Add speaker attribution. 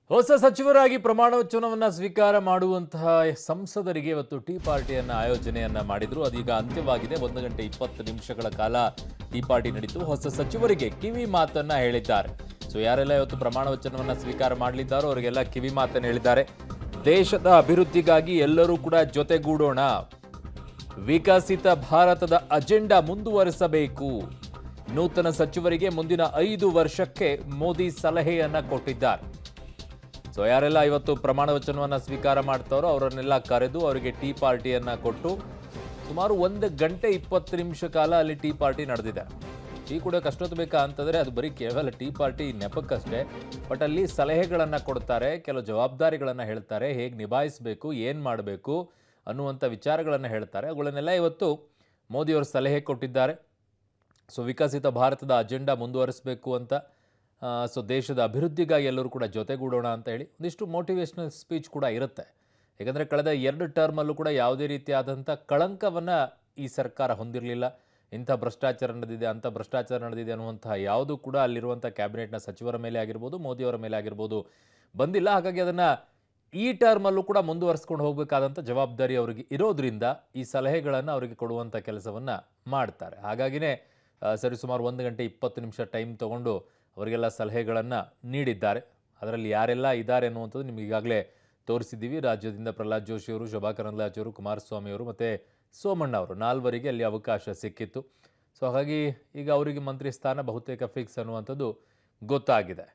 Speaker 1: ಹೊಸ ಸಚಿವರಾಗಿ ಪ್ರಮಾಣ ವಚನವನ್ನ ಸ್ವೀಕಾರ ಮಾಡುವಂತಹ ಸಂಸದರಿಗೆ ಇವತ್ತು ಟೀ ಪಾರ್ಟಿಯನ್ನ ಆಯೋಜನೆಯನ್ನ ಮಾಡಿದ್ರು. ಅದೀಗ ಅಂತ್ಯವಾಗಿದೆ. 1 ಗಂಟೆ 20 ನಿಮಿಷಗಳ ಕಾಲ ಟೀ ಪಾರ್ಟಿ ನಡೀತು. ಹೊಸ ಸಚಿವರಿಗೆ ಕಿವಿ ಮಾತನ್ನ ಹೇಳಿದ್ದಾರೆ. ಸೊ ಯಾರೆಲ್ಲ ಇವತ್ತು ಪ್ರಮಾಣ ವಚನವನ್ನ ಸ್ವೀಕಾರ ಮಾಡಲಿದ್ದಾರೋ ಅವರಿಗೆಲ್ಲ ಕಿವಿ ಮಾತನ್ನ ಹೇಳಿದ್ದಾರೆ. ದೇಶದ ಅಭಿವೃದ್ಧಿಗಾಗಿ ಎಲ್ಲರೂ ಕೂಡ ಜೊತೆಗೂಡೋಣ, ವಿಕಸಿತ ಭಾರತದ ಅಜೆಂಡಾ ಮುಂದುವರಿಸಬೇಕು. ನೂತನ ಸಚಿವರಿಗೆ ಮುಂದಿನ 5 ವರ್ಷಕ್ಕೆ ಮೋದಿ ಸಲಹೆಯನ್ನ ಕೊಟ್ಟಿದ್ದಾರೆ. ಸೊ ಯಾರೆಲ್ಲ ಇವತ್ತು ಪ್ರಮಾಣ ವಚನವನ್ನು ಸ್ವೀಕಾರ ಮಾಡ್ತಾರೋ ಅವರನ್ನೆಲ್ಲ ಕರೆದು ಅವರಿಗೆ ಟೀ ಪಾರ್ಟಿಯನ್ನು ಕೊಟ್ಟು ಸುಮಾರು 1 ಗಂಟೆ 20 ನಿಮಿಷ ಕಾಲ ಅಲ್ಲಿ ಟೀ ಪಾರ್ಟಿ ನಡೆದಿದೆ. ಟೀ ಕುಡಿಯೋಕೆ ಅಷ್ಟೊತ್ತು ಬೇಕಾ ಅಂತಂದರೆ ಅದು ಬರೀ ಕೇವಲ ಟೀ ಪಾರ್ಟಿ ನೆಪಕ್ಕಷ್ಟೇ. ಬಟ್ ಅಲ್ಲಿ ಸಲಹೆಗಳನ್ನು ಕೊಡ್ತಾರೆ, ಕೆಲವು ಜವಾಬ್ದಾರಿಗಳನ್ನು ಹೇಳ್ತಾರೆ, ಹೇಗೆ ನಿಭಾಯಿಸಬೇಕು, ಏನು ಮಾಡಬೇಕು ಅನ್ನುವಂಥ ವಿಚಾರಗಳನ್ನು ಹೇಳ್ತಾರೆ. ಅವುಗಳನ್ನೆಲ್ಲ ಇವತ್ತು ಮೋದಿಯವರು ಸಲಹೆ ಕೊಟ್ಟಿದ್ದಾರೆ. ಸೊ ವಿಕಸಿತ ಭಾರತದ ಅಜೆಂಡಾ ಮುಂದುವರಿಸಬೇಕು ಅಂತ, ಸೊ ದೇಶದ ಅಭಿವೃದ್ಧಿಗಾಗಿ ಎಲ್ಲರೂ ಕೂಡ ಜೊತೆಗೂಡೋಣ ಅಂತ ಹೇಳಿ ಒಂದಿಷ್ಟು ಮೋಟಿವೇಶ್ನಲ್ ಸ್ಪೀಚ್ ಕೂಡ ಇರುತ್ತೆ. ಯಾಕಂದರೆ ಕಳೆದ 2 ಟರ್ಮಲ್ಲೂ ಕೂಡ ಯಾವುದೇ ರೀತಿಯಾದಂಥ ಕಳಂಕವನ್ನು ಈ ಸರ್ಕಾರ ಹೊಂದಿರಲಿಲ್ಲ. ಇಂಥ ಭ್ರಷ್ಟಾಚಾರ ನಡೆದಿದೆ, ಅಂಥ ಭ್ರಷ್ಟಾಚಾರ ನಡೆದಿದೆ ಅನ್ನುವಂತಹ ಯಾವುದೂ ಕೂಡ ಅಲ್ಲಿರುವಂಥ ಕ್ಯಾಬಿನೆಟ್ನ ಸಚಿವರ ಮೇಲೆ ಆಗಿರ್ಬೋದು, ಮೋದಿಯವರ ಮೇಲೆ ಆಗಿರ್ಬೋದು ಬಂದಿಲ್ಲ. ಹಾಗಾಗಿ ಅದನ್ನು ಈ ಟರ್ಮಲ್ಲೂ ಕೂಡ ಮುಂದುವರಿಸ್ಕೊಂಡು ಹೋಗಬೇಕಾದಂಥ ಜವಾಬ್ದಾರಿ ಅವರಿಗೆ ಇರೋದ್ರಿಂದ ಈ ಸಲಹೆಗಳನ್ನು ಅವರಿಗೆ ಕೊಡುವಂಥ ಕೆಲಸವನ್ನು ಮಾಡ್ತಾರೆ. ಹಾಗಾಗಿನೇ ಸರಿಸುಮಾರು 1 ಗಂಟೆ 20 ನಿಮಿಷ ಟೈಮ್ ತೊಗೊಂಡು ಅವರಿಗೆಲ್ಲ ಸಲಹೆಗಳನ್ನು ನೀಡಿದ್ದಾರೆ. ಅದರಲ್ಲಿ ಯಾರೆಲ್ಲ ಇದ್ದಾರೆ ಅನ್ನುವಂಥದ್ದು ನಿಮ್ಗೆ ಈಗಾಗಲೇ ತೋರಿಸಿದ್ದೀವಿ. ರಾಜ್ಯದಿಂದ ಪ್ರಹ್ಲಾದ್ ಜೋಶಿ ಅವರು, ಶೋಭಾ ಕರಂದ್ಲಾಜೆ ಅವರು, ಕುಮಾರಸ್ವಾಮಿ ಅವರು ಮತ್ತು ಸೋಮಣ್ಣ ಅವರು 4ವರಿಗೆ ಅಲ್ಲಿ ಅವಕಾಶ ಸಿಕ್ಕಿತ್ತು. ಸೊ ಹಾಗಾಗಿ ಈಗ ಅವರಿಗೆ ಮಂತ್ರಿ ಸ್ಥಾನ ಬಹುತೇಕ ಫಿಕ್ಸ್ ಅನ್ನುವಂಥದ್ದು ಗೊತ್ತಾಗಿದೆ.